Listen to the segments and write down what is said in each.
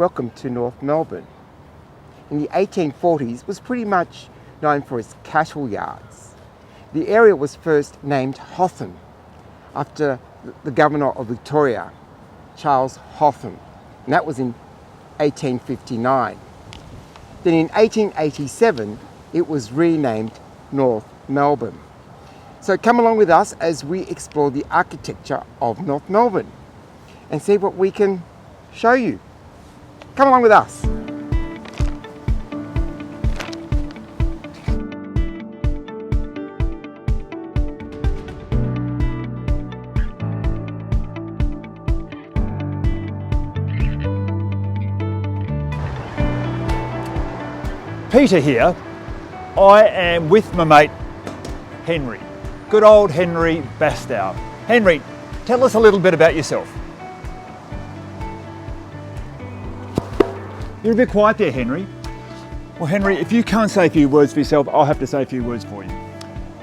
welcome to North Melbourne. In the 1840s, it was pretty much known for its cattle yards. The area was first named Hotham, after the Governor of Victoria, Charles Hotham, and that was in 1859. Then in 1887, it was renamed North Melbourne. So come along with us as we explore the architecture of North Melbourne and see what we can show you. Come along with us. Peter here. I am with my mate Henry. Good old Henry Bastow. Henry, tell us a little bit about yourself. You're a bit quiet there, Henry. Well, Henry, if you can't say a few words for yourself, I'll have to say a few words for you.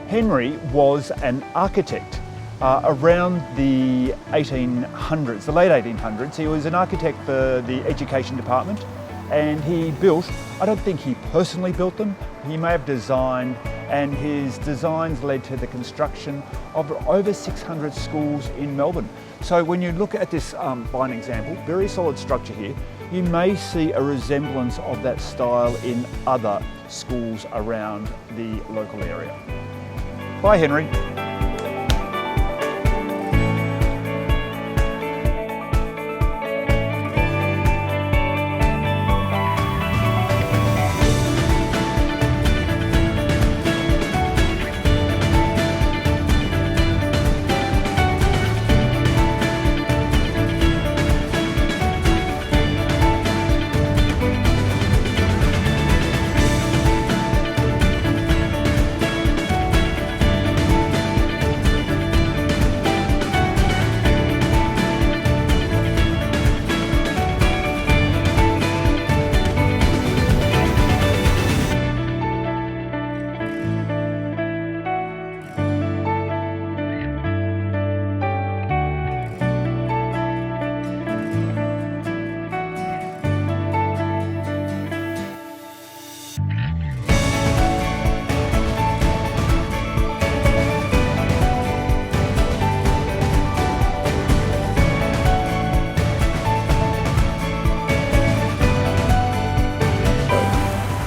Henry was an architect around the 1800s, the late 1800s. He was an architect for the education department, and he built, I don't think he personally built them, he may have designed, and his designs led to the construction of over 600 schools in Melbourne. So when you look at this by an example, very solid structure here, you may see a resemblance of that style in other schools around the local area. Bye, Henry.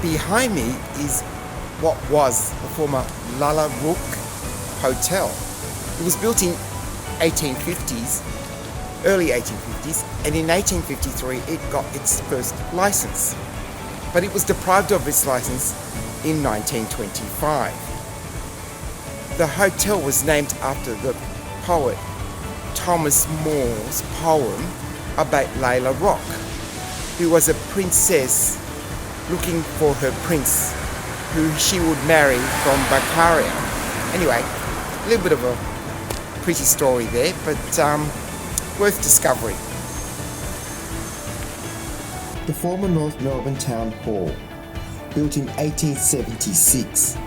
Behind me is what was the former Lalabrook Hotel. It was built in 1850s, early 1850s, and in 1853 it got its first license. But it was deprived of its license in 1925. The hotel was named after the poet Thomas More's poem about Layla Rock, who was a princess looking for her prince, who she would marry from Baccaria. Anyway, a little bit of a pretty story there, but worth discovery. The former North Melbourne Town Hall, built in 1876.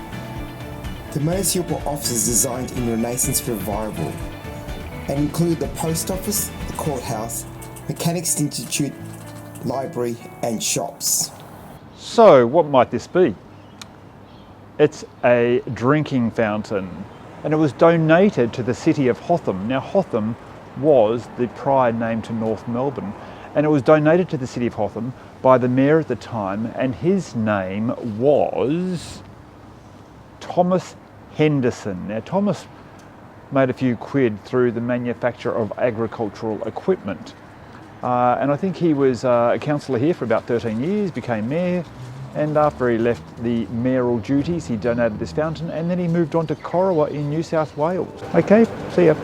The municipal offices designed in Renaissance Revival and include the post office, the courthouse, Mechanics Institute, library and shops. So what might this be? It's a drinking fountain, and it was donated to the city of Hotham. Now Hotham was the prior name to North Melbourne, and it was donated to the city of Hotham by the mayor at the time, and his name was Thomas Henderson. Now Thomas made a few quid through the manufacture of agricultural equipment. And I think he was a councillor here for about 13 years, became mayor, and after he left the mayoral duties, he donated this fountain, and then he moved on to Corowa in New South Wales. Okay, see ya.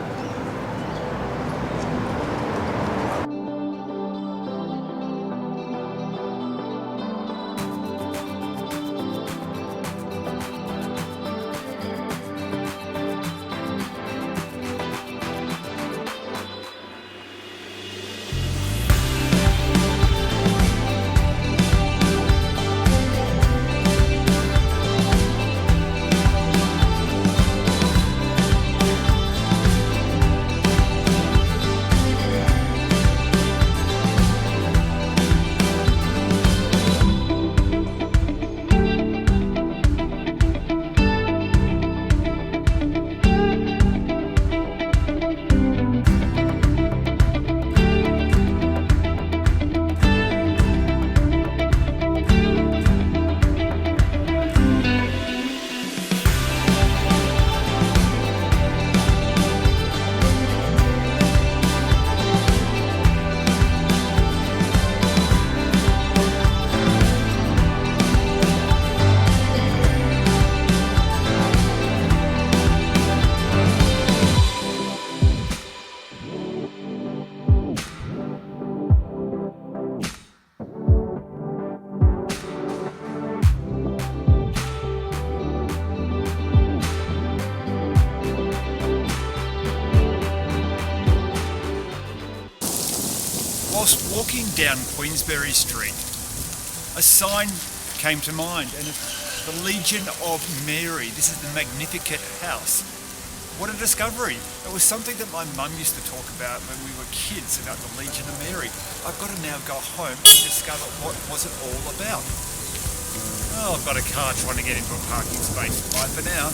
whilst walking down Queensberry Street, a sign came to mind, and it's the Legion of Mary. This is the Magnificat house. What a discovery. It was something that my mum used to talk about when we were kids, about the Legion of Mary. I've got to now go home and discover what was it all about. Oh, I've got a car trying to get into a parking space. Bye for now.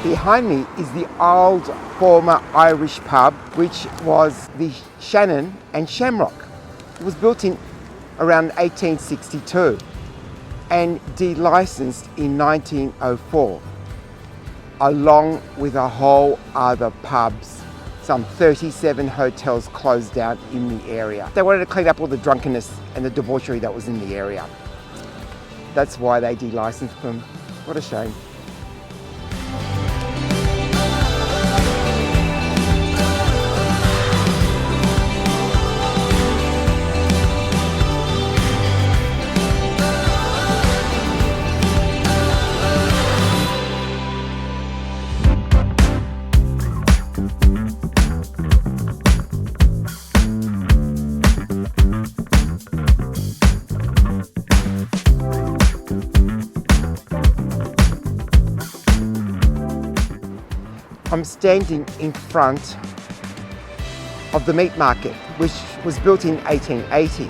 Behind me is the old former Irish pub, which was the Shannon and Shamrock. It was built in around 1862 and delicensed in 1904, along with a whole other pubs. Some 37 hotels closed down in the area. They wanted to clean up all the drunkenness and the debauchery that was in the area. That's why they delicensed them. What a shame. I'm standing in front of the meat market, which was built in 1880.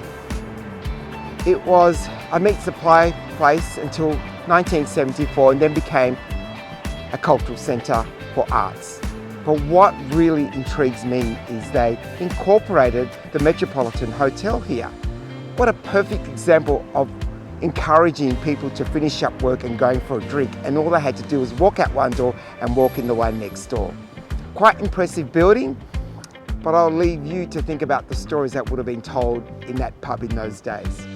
It was a meat supply place until 1974 and then became a cultural centre for arts. But what really intrigues me is they incorporated the Metropolitan Hotel here. What a perfect example of encouraging people to finish up work and going for a drink, and all they had to do was walk out one door and walk in the one next door. Quite impressive building, but I'll leave you to think about the stories that would have been told in that pub in those days.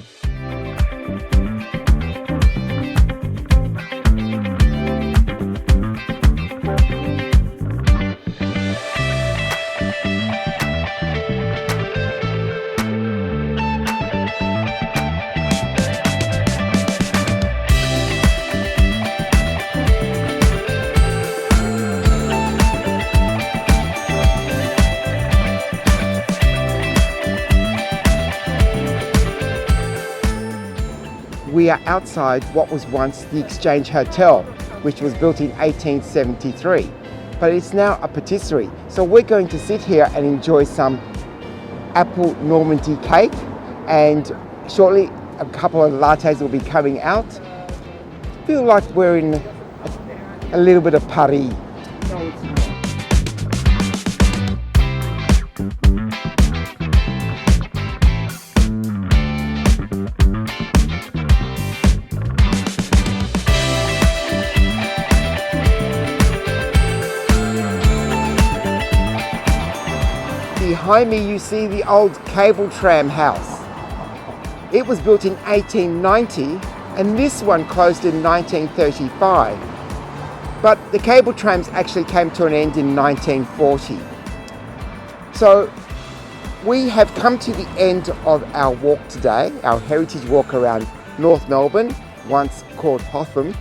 We are outside what was once the Exchange Hotel, which was built in 1873, but it's now a patisserie. So we're going to sit here and enjoy some apple Normandy cake, and shortly a couple of lattes will be coming out. Feel like we're in a little bit of Paris. Behind me you see the old cable tram house. It was built in 1890 and this one closed in 1935. But the cable trams actually came to an end in 1940. So we have come to the end of our walk today, our heritage walk around North Melbourne, once called Hotham.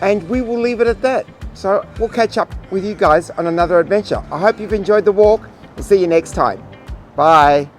And we will leave it at that. So we'll catch up with you guys on another adventure. I hope you've enjoyed the walk. We'll see you next time. Bye.